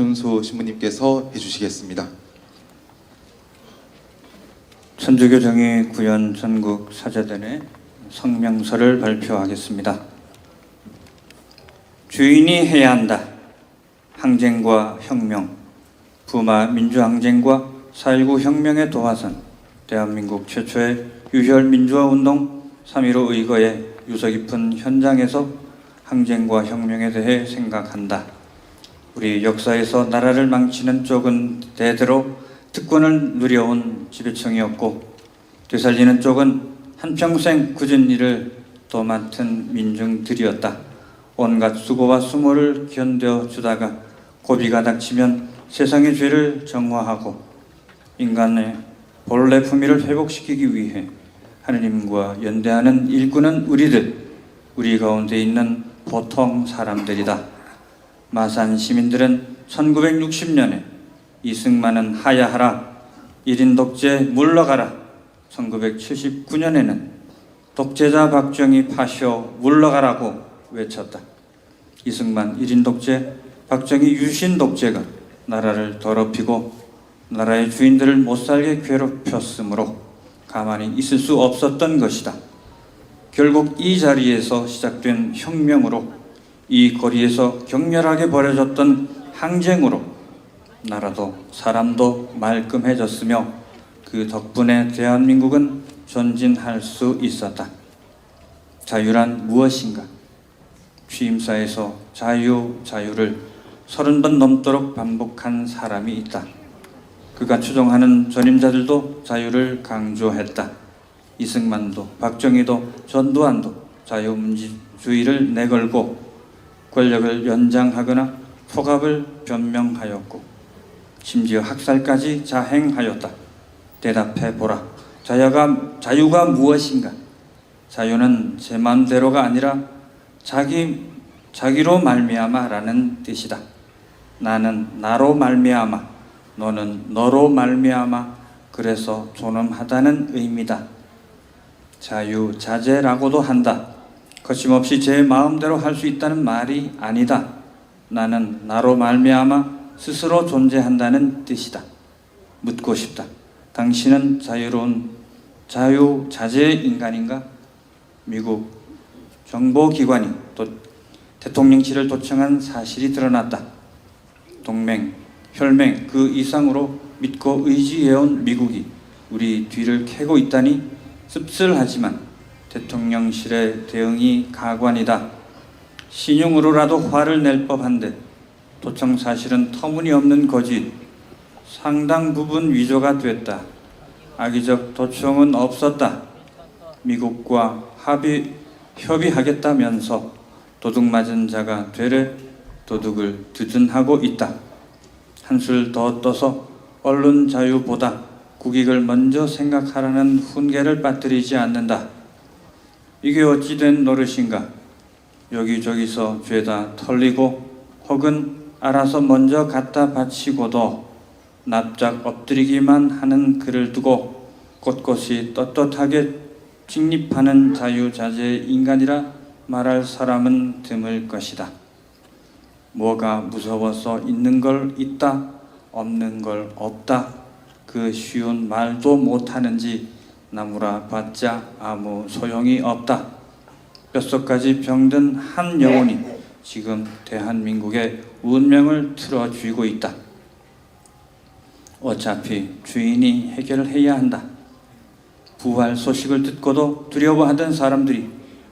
박춘수 신부님께서 해주시겠습니다. 천주교정의 구현 전국 사제단의 성명서를 발표하겠습니다. 주인이 해야 한다. 항쟁과 혁명, 부마 민주항쟁과 4.19 혁명의 도화선, 대한민국 최초의 유혈 민주화운동 3.15 의거의 유서 깊은 현장에서 항쟁과 혁명에 대해 생각한다. 우리 역사에서 나라를 망치는 쪽은 대대로 특권을 누려온 지배층이었고, 되살리는 쪽은 한평생 굳은 일을 또 맡은 민중들이었다. 온갖 수고와 수모를 견뎌주다가 고비가 닥치면 세상의 죄를 정화하고 인간의 본래 품위를 회복시키기 위해 하느님과 연대하는 일꾼은 우리 가운데 있는 보통 사람들이다. 마산 시민들은 1960년에 이승만은 하야하라, 1인 독재 물러가라, 1979년에는 독재자 박정희 파쇼 물러가라고 외쳤다. 이승만 1인 독재, 박정희 유신 독재가 나라를 더럽히고 나라의 주인들을 못살게 괴롭혔으므로 가만히 있을 수 없었던 것이다. 결국 이 자리에서 시작된 혁명으로, 이 거리에서 격렬하게 벌어졌던 항쟁으로 나라도 사람도 말끔해졌으며 그 덕분에 대한민국은 전진할 수 있었다. 자유란 무엇인가? 취임사에서 자유를 30번 넘도록 반복한 사람이 있다. 그가 추종하는 전임자들도 자유를 강조했다. 이승만도 박정희도 전두환도 자유민주주의를 내걸고 권력을 연장하거나 폭압을 변명하였고 심지어 학살까지 자행하였다. 대답해보라. 자유가 무엇인가? 자유는 제 마음대로가 아니라 자기로 말미암아라는 뜻이다. 나는 나로 말미암아, 너는 너로 말미암아, 그래서 존엄하다는 의미다. 자유자재라고도 한다. 거침없이 제 마음대로 할 수 있다는 말이 아니다. 나는 나로 말미암아 스스로 존재한다는 뜻이다. 묻고 싶다. 당신은 자유로운 자유자재 인간인가? 미국 정보기관이 대통령실을 도청한 사실이 드러났다. 동맹, 혈맹 그 이상으로 믿고 의지해온 미국이 우리 뒤를 캐고 있다니 씁쓸하지만 대통령실의 대응이 가관이다. 신용으로라도 화를 낼 법한데 도청 사실은 터무니없는 거짓, 상당 부분 위조가 됐다. 악의적 도청은 없었다. 미국과 협의하겠다면서 도둑 맞은 자가 되레 도둑을 두둔하고 있다. 한술 더 떠서 언론 자유보다 국익을 먼저 생각하라는 훈계를 빠뜨리지 않는다. 이게 어찌된 노릇인가? 여기저기서 죄다 털리고 혹은 알아서 먼저 갖다 바치고도 납작 엎드리기만 하는 글을 두고 곳곳이 떳떳하게 직립하는 자유자재 인간이라 말할 사람은 드물 것이다. 뭐가 무서워서 있는 걸 있다, 없는 걸 없다, 그 쉬운 말도 못하는지 나무라 봤자 아무 소용이 없다. 뼛속까지 병든 한 영혼이 지금 대한민국의 운명을 틀어쥐고 있다. 어차피 주인이 해결을 해야 한다. 부활 소식을 듣고도 두려워하던 사람들이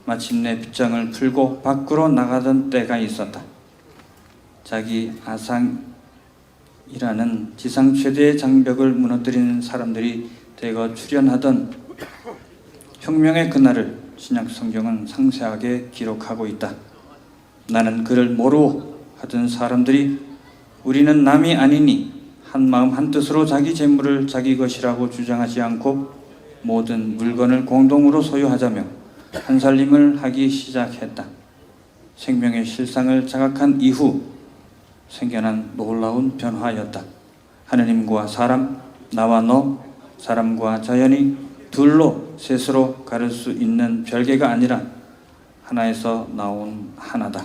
마침내 빗장을 풀고 밖으로 나가던 때가 있었다. 자기 아상이라는 지상 최대의 장벽을 무너뜨리는 사람들이 대거 출현하던 혁명의 그날을 신약 성경은 상세하게 기록하고 있다. 나는 그를 모르고 하던 사람들이 우리는 남이 아니니 한마음 한뜻으로 자기 재물을 자기 것이라고 주장하지 않고 모든 물건을 공동으로 소유하자며 한살림을 하기 시작했다. 생명의 실상을 자각한 이후 생겨난 놀라운 변화였다. 하느님과 사람, 나와 너, 사람과 자연이 둘로 셋으로 가를 수 있는 별개가 아니라 하나에서 나온 하나다.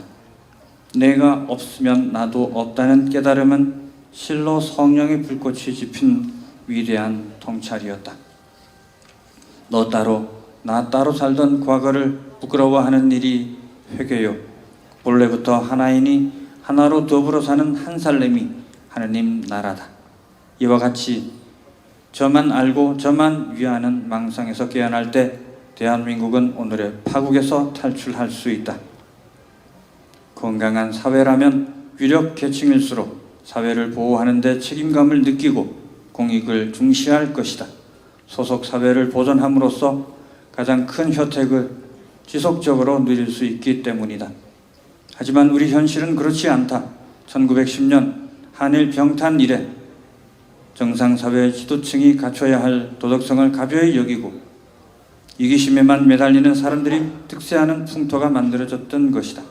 내가 없으면 나도 없다는 깨달음은 실로 성령의 불꽃이 지핀 위대한 통찰이었다. 너 따로 나 따로 살던 과거를 부끄러워하는 일이 회개요. 본래부터 하나이니 하나로 더불어 사는 한 살렘이 하느님 나라다. 이와 같이 저만 알고 저만 위하는 망상에서 깨어날 때 대한민국은 오늘의 파국에서 탈출할 수 있다. 건강한 사회라면 유력 계층일수록 사회를 보호하는 데 책임감을 느끼고 공익을 중시할 것이다. 소속 사회를 보존함으로써 가장 큰 혜택을 지속적으로 누릴 수 있기 때문이다. 하지만 우리 현실은 그렇지 않다. 1910년 한일 병탄 이래 정상사회 지도층이 갖춰야 할 도덕성을 가벼이 여기고 이기심에만 매달리는 사람들이 득세하는 풍토가 만들어졌던 것이다.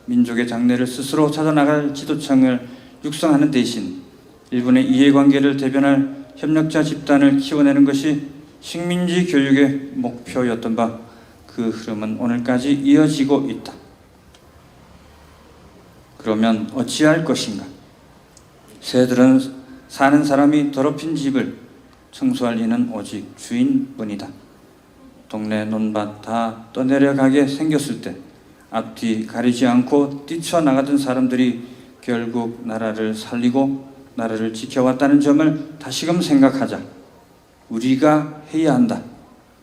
민족의 장래를 스스로 찾아나갈 지도층을 육성하는 대신 일본의 이해관계를 대변할 협력자 집단을 키워내는 것이 식민지 교육의 목표였던 바 그 흐름은 오늘까지 이어지고 있다. 그러면 어찌할 것인가? 새들은 사는 사람이 더럽힌 집을 청소할 이는 오직 주인뿐이다. 동네 논밭 다 떠내려가게 생겼을 때 앞뒤 가리지 않고 뛰쳐나가던 사람들이 결국 나라를 살리고 나라를 지켜왔다는 점을 다시금 생각하자. 우리가 해야 한다.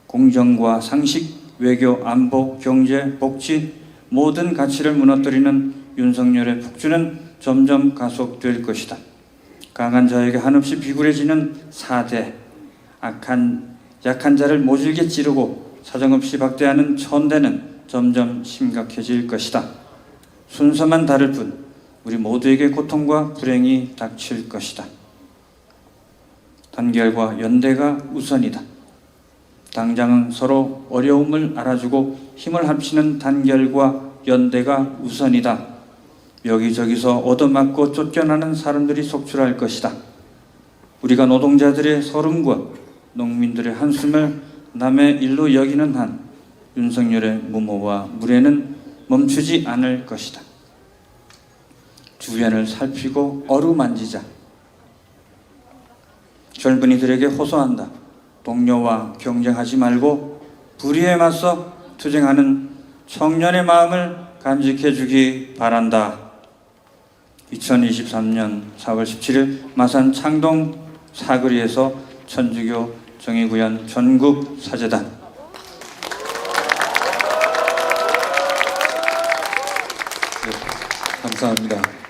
공정과 상식, 외교, 안보, 경제, 복지 모든 가치를 무너뜨리는 윤석열의 폭주는 점점 가속될 것이다. 강한 자에게 한없이 비굴해지는 사대, 약한 자를 모질게 찌르고 사정없이 박대하는 천대는 점점 심각해질 것이다. 순서만 다를 뿐 우리 모두에게 고통과 불행이 닥칠 것이다. 단결과 연대가 우선이다. 당장은 서로 어려움을 알아주고 힘을 합치는 단결과 연대가 우선이다. 여기저기서 얻어맞고 쫓겨나는 사람들이 속출할 것이다. 우리가 노동자들의 서름과 농민들의 한숨을 남의 일로 여기는 한 윤석열의 무모와 무례는 멈추지 않을 것이다. 주변을 살피고 어루만지자. 젊은이들에게 호소한다. 동료와 경쟁하지 말고 불의에 맞서 투쟁하는 청년의 마음을 간직해 주기 바란다. 2023년 4월 17일 마산 창동 사거리에서 천주교 정의구현 전국 사제단. 네, 감사합니다.